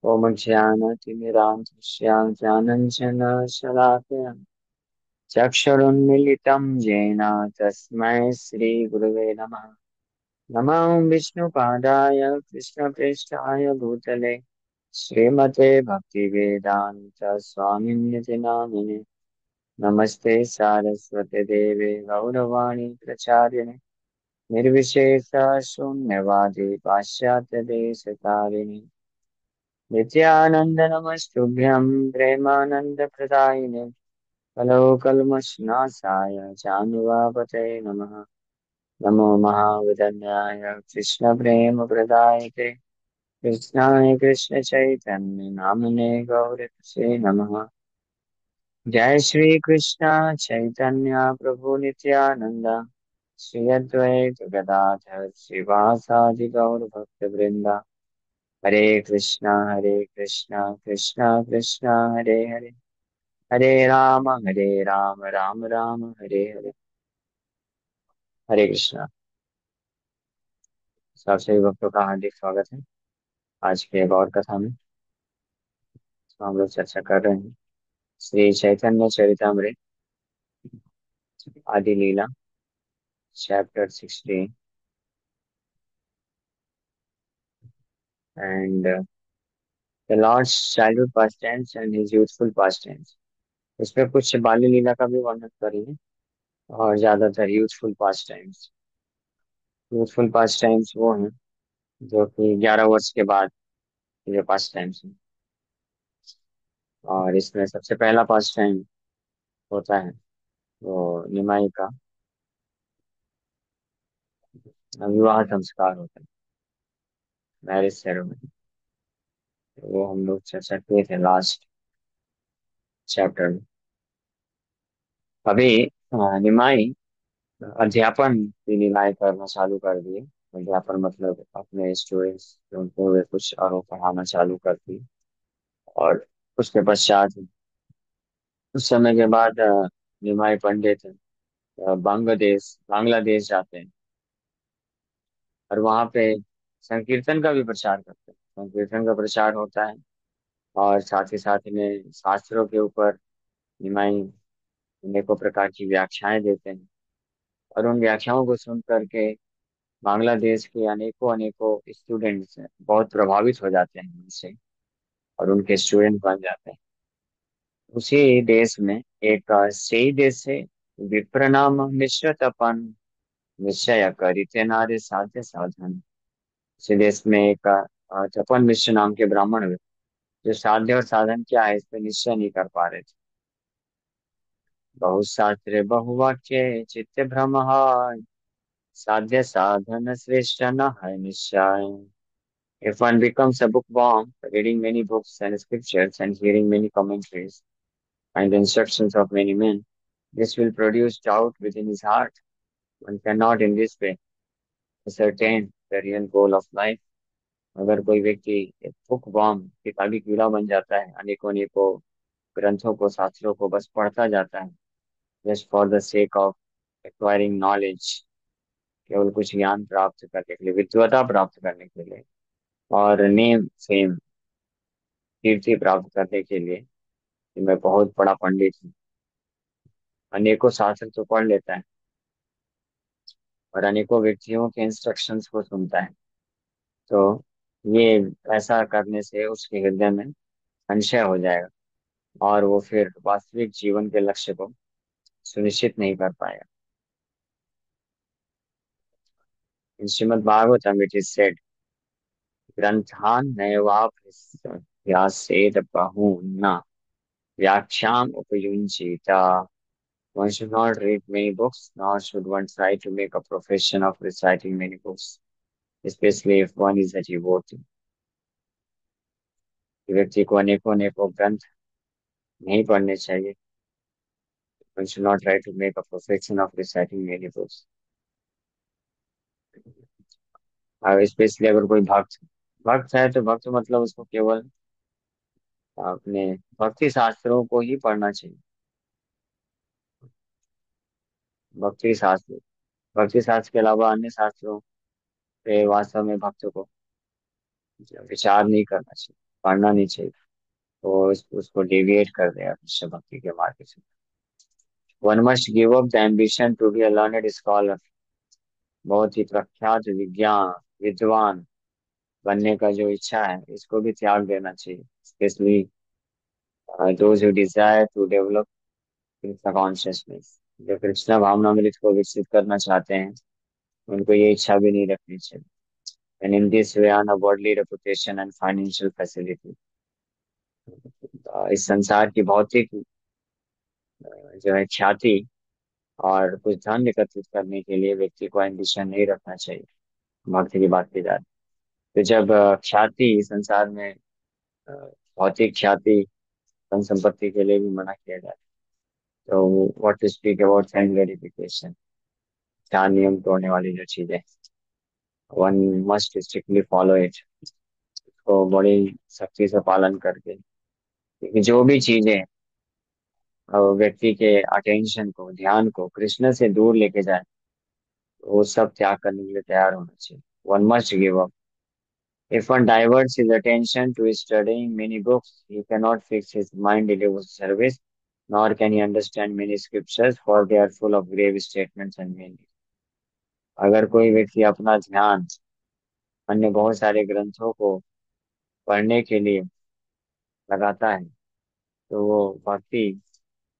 ओम ज्ञानतिमिरान्धस्य ज्ञानञ्जनशलाकया चक्षुरुन्मीलितं येन तस्मै श्रीगुरवे नमः। नमो विष्णुपादाय कृष्णप्रेष्ठाय भूतले श्रीमते भक्तिवेदान्त स्वामिन्यति नामिने। नमस्ते सारस्वते देवे गौरवाणी प्रचारिणे निर्विशेष शून्यवादी पाश्चात्य देशकारिणे नित्यानंद नमस्तुभ्यं प्रेमानंदप्रदायिने कलौकल्मषनाशाय चानुवापतये नमः। नमो महावदन्याय कृष्णप्रेमप्रदायते कृष्णाय कृष्णचैतन्य नामने गौरसे नमः। जय श्री कृष्ण चैतन्य प्रभु नित्यानंद श्री अद्वैत गदाधर श्रीवासादि गौर भक्त वृंदा। हरे कृष्णा कृष्णा कृष्णा हरे हरे, हरे राम राम राम हरे हरे। हरे कृष्णा। सभी भक्तों का हार्दिक स्वागत है आज के एक और कथा में। तो हम लोग चर्चा कर रहे हैं Shri Chaitanya Charitamrita Adi Lila chapter 16 and the Lord's childhood pastimes and his youthful pastimes. इसमें कुछ बाल्य लीला का भी वर्णन करेंगे और ज्यादातर youthful past times. Youthful past times वो हैं जो कि 11 वर्ष के बाद के जो पास्ट टाइम्स हैं। और इसमें सबसे पहला पास्ट टाइम होता है वो निमाई का विवाह संस्कार होता है, मैरिज सेरेमनी। वो हम लोग चर्चा किए थे लास्ट चैप्टर में। अभी निमाई अध्यापन की नीलाएं करना चालू कर दिए। अध्यापन मतलब अपने स्टूडेंट्स उनको वे कुछ और वो पढ़ाना चालू कर दिए। और उसके पश्चात कुछ समय के बाद निमाई पंडित बांग्लादेश जाते हैं और वहाँ पे संकीर्तन का भी प्रचार करते हैं। संकीर्तन का प्रचार होता है और साथ ही साथ में शास्त्रों के ऊपर निमाई अनेकों प्रकार की व्याख्याएं देते हैं। और उन व्याख्याओं को सुन करके बांग्लादेश के अनेकों अनेकों स्टूडेंट्स बहुत प्रभावित हो जाते हैं उनसे और उनके स्टूडेंट बन जाते हैं। उसी देश में एक सही देश से विप्र नाम मिश्र तपन निश्चय करिते नारे साध्य साधन। उसी देश में एक तपन मिश्र नाम के ब्राह्मण हुए जो साध्य और साधन क्या है इस पे निश्चय नहीं कर पा रहे थे। बहुशास्त्रे बहुवाक्ये चित्त भ्रम साध्य साधन श्रेष्ठ न है निश्चय। If one becomes a bookworm, reading many books and scriptures and hearing many commentaries and the instructions of many men, this will produce doubt within his heart. One cannot in this way ascertain the real goal of life. अगर कोई व्यक्ति एक book worm किताबी कीड़ा बन जाता है, अनेकों अनेकों ग्रंथों को शास्त्रों को बस पढ़ता जाता है just for the sake of acquiring knowledge, केवल कुछ ज्ञान प्राप्त करने के लिए, विद्वता प्राप्त करने के लिए और नेम फेम कीर्ति प्राप्त करने के लिए कि मैं बहुत बड़ा पंडित हूँ। अनेकों शास्त्र तो पढ़ लेता है और अनेकों व्यक्तियों के इंस्ट्रक्शंस को सुनता है। तो ये ऐसा करने से उसके हृदय में संशय हो जाएगा और वो फिर वास्तविक जीवन के लक्ष्य को सुनिश्चित नहीं कर पाएगा। In Shrimad Bhagavatam it is said ग्रंथान नैवाभ्यासेद बहून्ना व्याख्याम उपयुञ्जीता। One should not read many books, nor should one try to make a profession of reciting many books, especially if one is a devotee. व्यक्ति को अनेकों अनेकों ग्रंथ नहीं पढ़ने चाहिए। One should not try to make a profession of reciting many books. और specially अगर कोई भक्त भक्त है तो भक्त मतलब उसको केवल अपने भक्ति शास्त्रों को ही पढ़ना चाहिए। भक्ति शास्त्र भक्ति शास्त्र के अलावा अन्य शास्त्रों पे वास्तव में भक्त को विचार नहीं करना चाहिए। पढ़ना नहीं चाहिए। तो उसको डेविएट कर देगा कृष्ण भक्ति के मार्ग से। One must give up the ambition to be a learned scholar. बहुत ही प्रख्यात विद्वान बनने का जो इच्छा है, इसको भी त्याग देना चाहिए। Specially those who desire to develop Krishna consciousness, जो कृष्ण भावनामृत को विकसित करना चाहते हैं, उनको ये इच्छा भी नहीं रखनी चाहिए। And in this way earn a worldly reputation and financial facility. इस संसार की भौतिक जो है ख्याति और कुछ धन एकत्रित करने के लिए व्यक्ति को एम्बिशन नहीं रखना चाहिए। भक्ति की बात की जाए तो जब ख्याति संसार में, अ, भौतिक ख्याति धन संपत्ति के लिए भी मना किया जाए, तो what to speak about self gratification. चार नियम तोड़ने वाली जो चीजें, one must strictly follow it, को बड़ी सख्ती से पालन करके, क्योंकि जो भी चीजें व्यक्ति के अटेंशन को, ध्यान को कृष्ण से दूर लेके जाए, वो सब त्याग करने के लिए तैयार होना चाहिए। One must give up. If one diverts his attention to studying many books, he cannot fix his mind in devotional service, nor can he understand many scriptures, for they are full of grave statements and meanings. अगर कोई व्यक्ति अपना ध्यान अन्य बहुत सारे ग्रंथों को पढ़ने के लिए लगाता है, तो वो भक्ति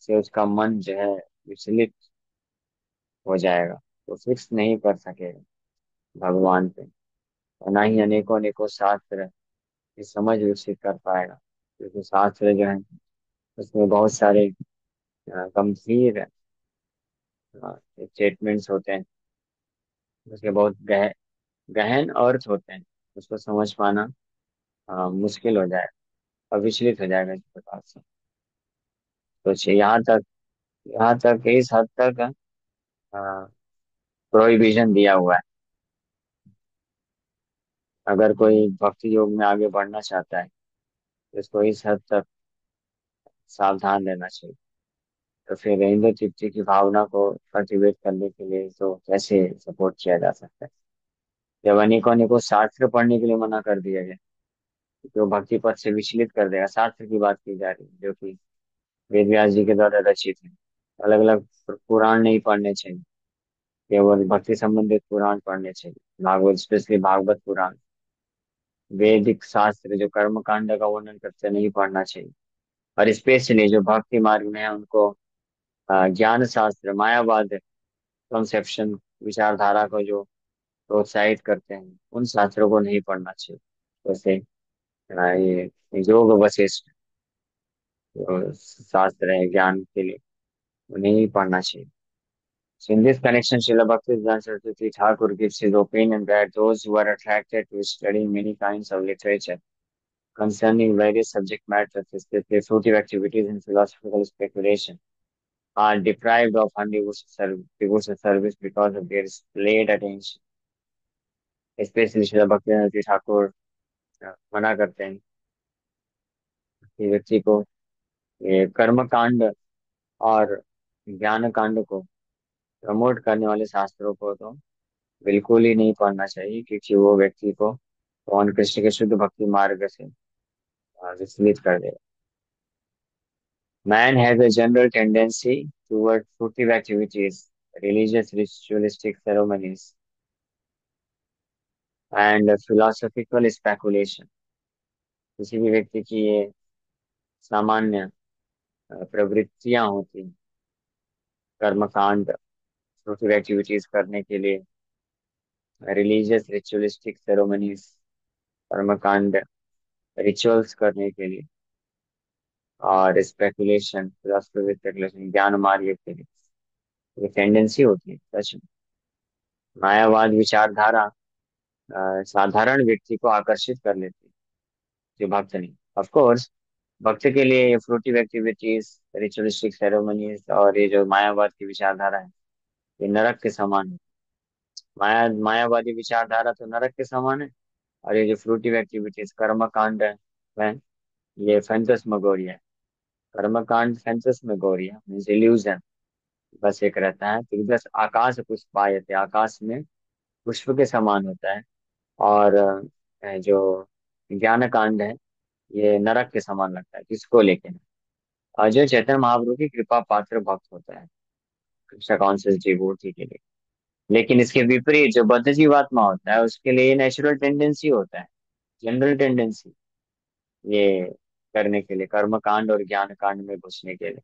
से उसका मन जो है विचलित हो जाएगा, तो फिक्स नहीं कर सकेगा भगवान पे, और ना ही अनेकों अनेकों शास्त्र की समझ विकसित कर पाएगा। क्योंकि शास्त्र जो है उसमें बहुत सारे गंभीर स्टेटमेंट्स होते हैं, उसके बहुत गहन अर्थ होते हैं। उसको समझ पाना मुश्किल हो जाए और विचलित हो जाएगा इस प्रकार से। तो यहाँ तक इस हद तक प्रोहिबिशन दिया हुआ है। अगर कोई भक्ति योग में आगे बढ़ना चाहता है, तो इसको इस हद तक सावधान रहना चाहिए। तो फिर इंद्र तृप्ति की भावना को कल्टिवेट करने के लिए तो कैसे सपोर्ट किया जा सकता है, जब अनेकों अनेकों शास्त्र पढ़ने के लिए मना कर दिया गया, जो भक्ति पथ से विचलित कर देगा। शास्त्र की बात की जा रही है जो कि वेद व्यास जी के द्वारा रचित है। अलग अलग पुराण नहीं पढ़ने चाहिए, केवल भक्ति संबंधित पुराण पढ़ने चाहिए। भागवत, स्पेशली भागवत पुराण, वैदिक शास्त्र जो कर्म कांड का वर्णन करते हैं, नहीं पढ़ना चाहिए। और स्पेशली जो भक्ति मार्ग में है, उनको ज्ञान शास्त्र, मायावाद कंसेप्शन, विचारधारा को जो प्रोत्साहित करते हैं, उन शास्त्रों को नहीं पढ़ना चाहिए। जैसे ये योग वशिष्ठ जो शास्त्र है ज्ञान के लिए, उन्हें ही पढ़ना चाहिए। So in this connection, Srila Bhaktivedanta Saraswati Thakur gives his opinion that those who are attracted to studying many kinds of literature concerning various subject matters, especially fruitive activities and philosophical speculation, are deprived of devotional service because of their delayed attention. Especially Srila Bhaktivedanta Thakur मना करते हैं कि व्यक्ति को ये कर्म कांड और ज्ञान कांड को प्रमोट करने वाले शास्त्रों को तो बिल्कुल ही नहीं पढ़ना चाहिए, क्योंकि वो व्यक्ति को भगवान कृष्ण के शुद्ध भक्ति मार्ग से विचलित कर देगा। Man has a general tendency toward fruitive activities, religious ritualistic ceremonies, and philosophical speculation. किसी भी व्यक्ति की ये सामान्य प्रवृत्तियां होती हैं, कर्मकांड, फ्रूटिव एक्टिविटीज करने के लिए, रिलीजियस रिचुअलिस्टिक सेरेमनीज, कर्मकांड रिचुअल्स करने के लिए, और स्पेकुलेशन, फिलोसफी स्पेकुलेशन, ज्ञान मार्ग के लिए, ये टेंडेंसी होती है सच में। मायावाद विचारधारा साधारण व्यक्ति को आकर्षित कर लेती है, जो भक्त नहीं। ऑफ कोर्स भक्त के लिए ये फ्रूटिव एक्टिविटीज, रिचुअलिस्टिक सेरेमनीज और ये जो मायावाद की विचारधारा है, ये नरक के समान है। मायावादी विचारधारा तो नरक के समान है, और ये जो फ्रूटिव एक्टिविटीज कर्म कांड है, ये फैंटस्मगोरिया है। कर्म कांड फैंटस्मगोरिया मीन्स इल्यूजन। बस एक रहता है कि बस आकाश पुष्प आयते, आकाश में पुष्प के समान होता है। और जो ज्ञान कांड है, ये नरक के समान लगता है किसको लेके ना। और जो चैतन्य महाप्रभु की कृपा पात्र भक्त होता है, कृष्ण कॉन्शियस डिवोटी के लिए। लेकिन इसके विपरीत जो बद्ध जीवात्मा होता है उसके लिए नेचुरल टेंडेंसी होता है, जनरल टेंडेंसी, ये करने के लिए, कर्म कांड और ज्ञान कांड में घुसने के लिए।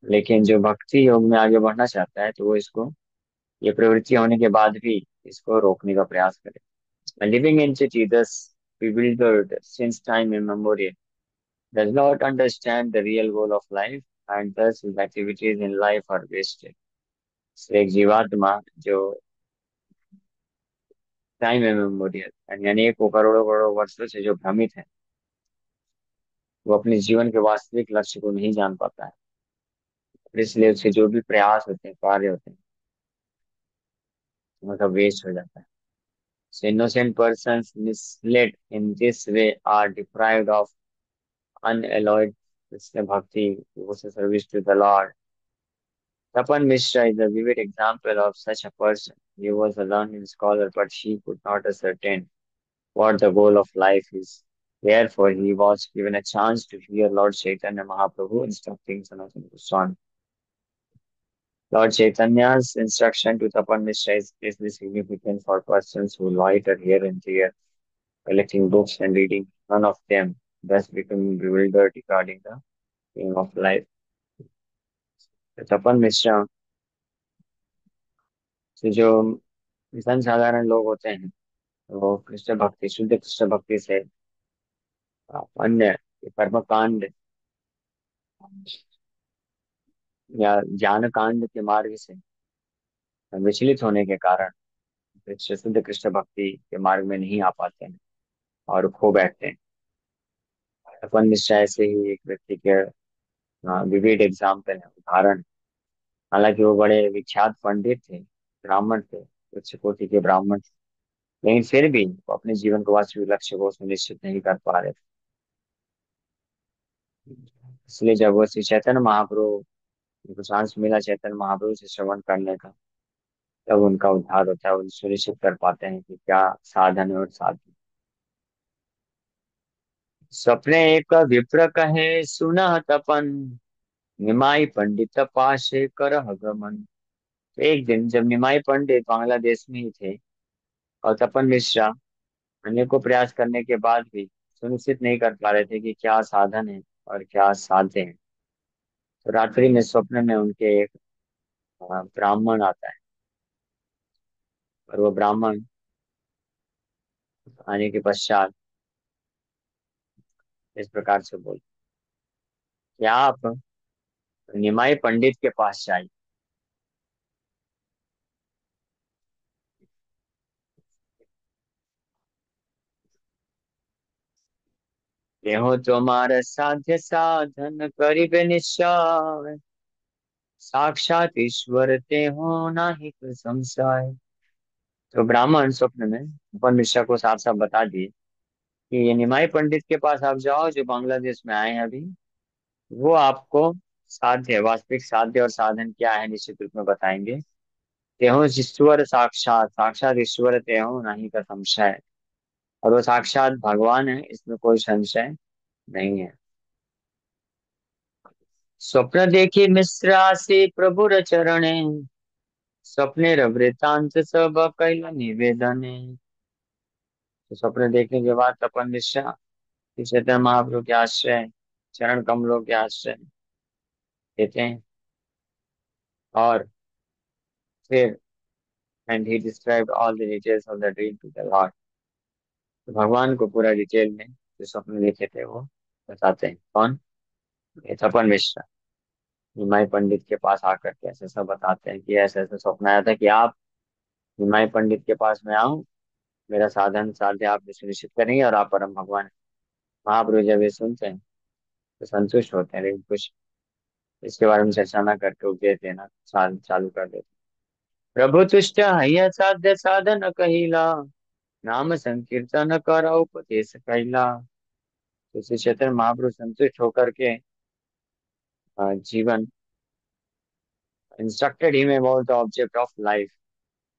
लेकिन जो भक्ति योग में आगे बढ़ना चाहता है तो वो इसको, ये प्रवृत्ति होने के बाद भी इसको रोकने का प्रयास करे। A living entity, thus bewildered since time immemorial, does not understand the real goal of life, and thus his activities in life are wasted. So एक जीवात्मा जो टाइम इमेमोरियल यानी एक करोड़ों करोड़ों वर्षों से जो भ्रमित है, वो अपने जीवन के वास्तविक लक्ष्य को नहीं जान पाता है। और इसलिए उसके जो भी प्रयास होते हैं, कार्य होते हैं, मतलब वेस्ट हो जाता है। So innocent persons misled in this way are deprived of unalloyed Krishna bhakti, devotional service to the Lord. Tapan Mishra is a vivid example of such a person. He was a learned scholar, but he could not ascertain what the goal of life is. Therefore, he was given a chance to hear Lord Chaitanya Mahaprabhu instructing Sanatana Goswami. Lord Chaitanya's instruction to Tapan Mishra is especially significant for persons who loiter here and there, collecting books and reading none of them, thus becoming bewildered regarding the meaning of life. तो तपन मिश्रा से जो इंसान साधारण लोग होते हैं, वो कृष्ण भक्ति, शुद्ध कृष्ण भक्ति से अन्य कर्म कांड या ज्ञान कांड के मार्ग से विचलित होने के कारण शुद्ध कृष्ण भक्ति के मार्ग में नहीं आ पाते हैं और खो बैठते हैं। तपन मिश्रा ऐसे ही एक व्यक्ति के विविड एग्जाम्पल है, उदाहरण। हालांकि वो बड़े विख्यात पंडित थे, ब्राह्मण थे, उच्च कोटि के ब्राह्मण थे, लेकिन फिर भी वो अपने जीवन को वास्तविक लक्ष्य को सुनिश्चित नहीं कर पा रहे थे। इसलिए जब वो श्री चैतन्य महाप्रभु, उनको चांस मिला चैतन्य महाप्रभु से श्रवण करने का, तब उनका उद्धार होता है। वो सुनिश्चित कर पाते हैं कि क्या साधन है और साधन। स्वप्ने एक विप्र कहे सुनह तपन, निमाई पंडित पाशे करह गमन। तो एक दिन जब निमाई पंडित बांग्लादेश में ही थे और तपन मिश्रा अनेकों प्रयास करने के बाद भी सुनिश्चित नहीं कर पा रहे थे कि क्या साधन है और क्या साध्य है, तो रात्रि में स्वप्न में उनके एक ब्राह्मण आता है। और वो ब्राह्मण आने के पश्चात इस प्रकार से बोले कि आप निमाई पंडित के पास जाइए। देहो तुम्हारा साध्य साधन करिबे निश्चय, साक्षात ईश्वर ते हो नाही कोई संशय। तो ब्राह्मण स्वप्न में अपन मिश्रा को साफ साफ बता दिए कि ये निमाई पंडित के पास आप जाओ, जो बांग्लादेश में आए हैं अभी। वो आपको साध्य, वास्तविक साध्य और साधन क्या है निश्चित रूप में बताएंगे। तेहो ईश्वर साक्षात, साक्षात ईश्वर तेहो नहीं का संशय। और वो साक्षात भगवान है, इसमें कोई संशय नहीं है। स्वप्न देखी मिश्रा से प्रभु चरणे, स्वप्ने वृतांत सब कैल निवेदने। तो स्वप्न देखने के बाद तपन मिश्रा चैतन्य महाप्रभु के आश्रय, चरण कमलों के आश्रय देते हैं। और फिर and he described all the details of the dream to the lord. तो भगवान को पूरा डिटेल में जो स्वप्न देखे थे वो बताते हैं। कौन? ये तपन मिश्रा निमाई पंडित के पास आकर के ऐसा सब बताते हैं कि ऐसा ऐसा स्वप्न आया था कि आप निमाई पंडित के पास में आओ, मेरा साधन साध्य आप सुनिश्चित करेंगे और आप परम भगवान हैं। महाप्रभु जब ये सुनते हैं तो संतुष्ट होते हैं, लेकिन कुछ इसके बारे में चर्चा न करके उपदेश देना चालू कर देते हैं। प्रभु तुष्ट है साध्य साधन कहिला, नाम संकीर्तन कर उपदेश कैला। तो श्री चैतन्य महाप्रभु संतुष्ट होकर के जीवन instructed him about the object of life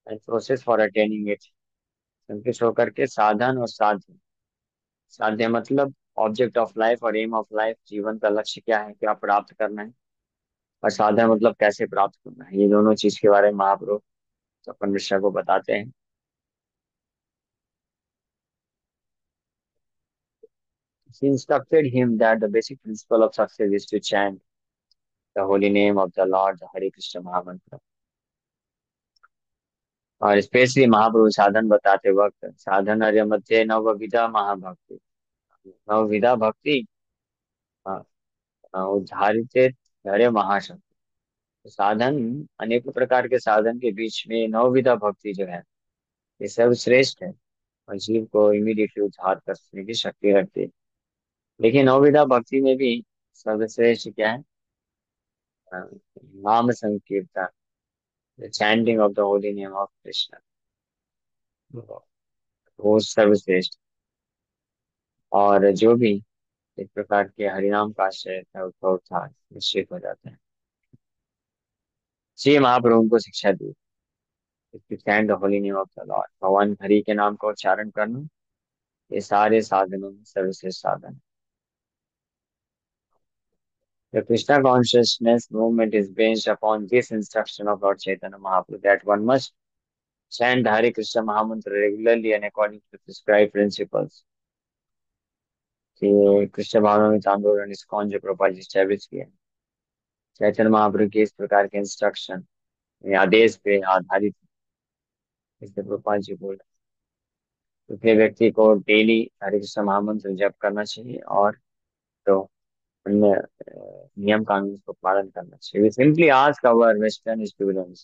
and process for attaining it। संतुष्ट होकर के साधन और साध्य, साध्य मतलब ऑब्जेक्ट ऑफ लाइफ और एम ऑफ लाइफ, जीवन का लक्ष्य क्या है, क्या प्राप्त करना है। और साधन मतलब कैसे प्राप्त करना है। ये दोनों चीज के बारे में महाप्रभु अपन मिश्रा को बताते हैं। He instructed him that the basic principle of success is to chant the holy name of the Lord, the Hare Krishna महामंत्र। और स्पेशली महाप्रभु साधन बताते वक्त साधन अर्य मध्य नवविधा महाभक्ति, नवविधा भक्ति, उद्धारित धैर्य महाशक्ति। तो साधन, अनेक प्रकार के साधन के बीच में नवविधा भक्ति जो है ये सर्वश्रेष्ठ है और जीव को इमीडिएटली उद्धार करने की शक्ति रखती है। लेकिन नवविधा भक्ति में भी सर्वश्रेष्ठ क्या है? अ, नाम संकीर्तन, the chanting of the holy name of Krishna, वो सर्वश्रेष्ठ। और जो भी इस प्रकार के हरिनाम का आश्रय है उसका उद्धार निश्चित हो जाता है। श्री महाप्रभु को शिक्षा दी, chant the holy name of the Lord, भगवान हरि के नाम का उच्चारण करना ये सारे साधनों में सर्वश्रेष्ठ साधन है। The Krishna consciousness movement is based upon this instruction of Lord Chaitanya Mahaprabhu that one must chant Hare Krishna Mahamantra regularly and according to prescribed principles। कि कृष्ण भावनामृत आंदोलन इस्कॉन जो प्रभुपाद जी स्टैब्लिश किया है, चैतन्य महाप्रभु के इस प्रकार के इंस्ट्रक्शन या आदेश पे आधारित है। इसलिए प्रभुपाद जी बोल रहे हैं, तो व्यक्ति को डेली हरे कृष्ण महामंत्र जप करना चाहिए और तो अन्य नियम कानून को पालन करना चाहिए। We simply ask our Western students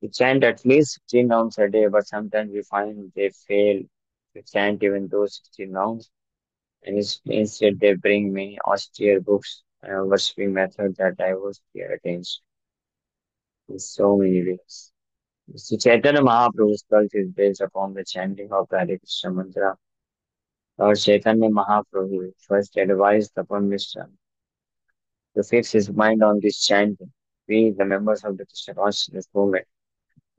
to chant at least 16 rounds a day, but sometimes we find they fail to chant even those 16 rounds, and instead they bring many austere books and worshipping methods that divert their attention in so many ways. So Chaitanya Mahaprabhu's cult is based upon the chanting of the Hare Krishna mantra. Lord Chaitanya Mahaprabhu first advised upon Mishra to fix his mind on this chanting. We, the members of the Krishna consciousness movement,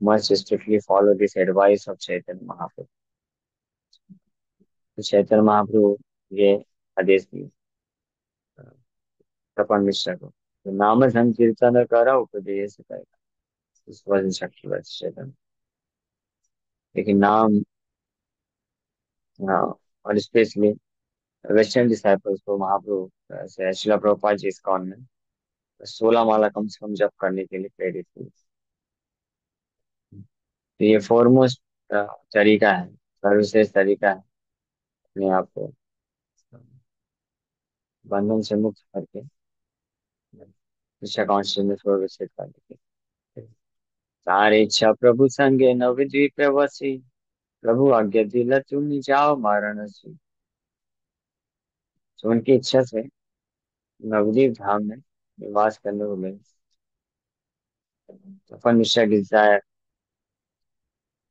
must strictly follow this advice of Chaitanya Mahaprabhu। तो चैतन्य महाप्रभु ये आदेश दिए तपन मिश्रा को, तो नाम संकीर्तन करा उपदेश करेगा, इस वजह शक्ति बस चैतन्य। लेकिन नाम, हाँ, और स्पेशली वेस्टर्न डिसाइपल्स को महाप्रभु से शिला प्रभुपाद जी इस्कॉन में 16 माला कम से कम जप करने के लिए प्रेरित हुए। तो ये फॉरमोस्ट तरीका है, सर्वश्रेष्ठ तरीका है अपने आप को बंधन से मुक्त करके शिक्षा कॉन्शियसनेस को विकसित करने के। सारे इच्छा प्रभु संगे नवद्वीप वसी, प्रभु आज्ञा दिला तुम जाओ वाराणसी। तो उनकी इच्छा से नवद्वीप धाम में निवास करने को मिले। अपन Mishra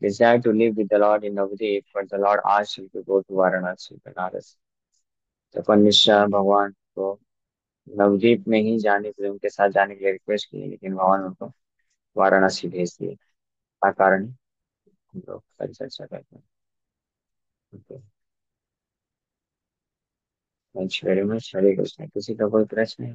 desire to live with the Lord in Navadvip, but the Lord asked him to go to Varanasi, Banaras। तो अपन मिश्रा भगवान को नवद्वीप में ही जाने के लिए, उनके साथ जाने के लिए रिक्वेस्ट की, लेकिन भगवान उनको वाराणसी भेज दिए। क्या कारण है? हम लोग कल चर्चा करते हैं। Okay, thank you very much. Hare Krishna. किसी का कोई प्रश्न है?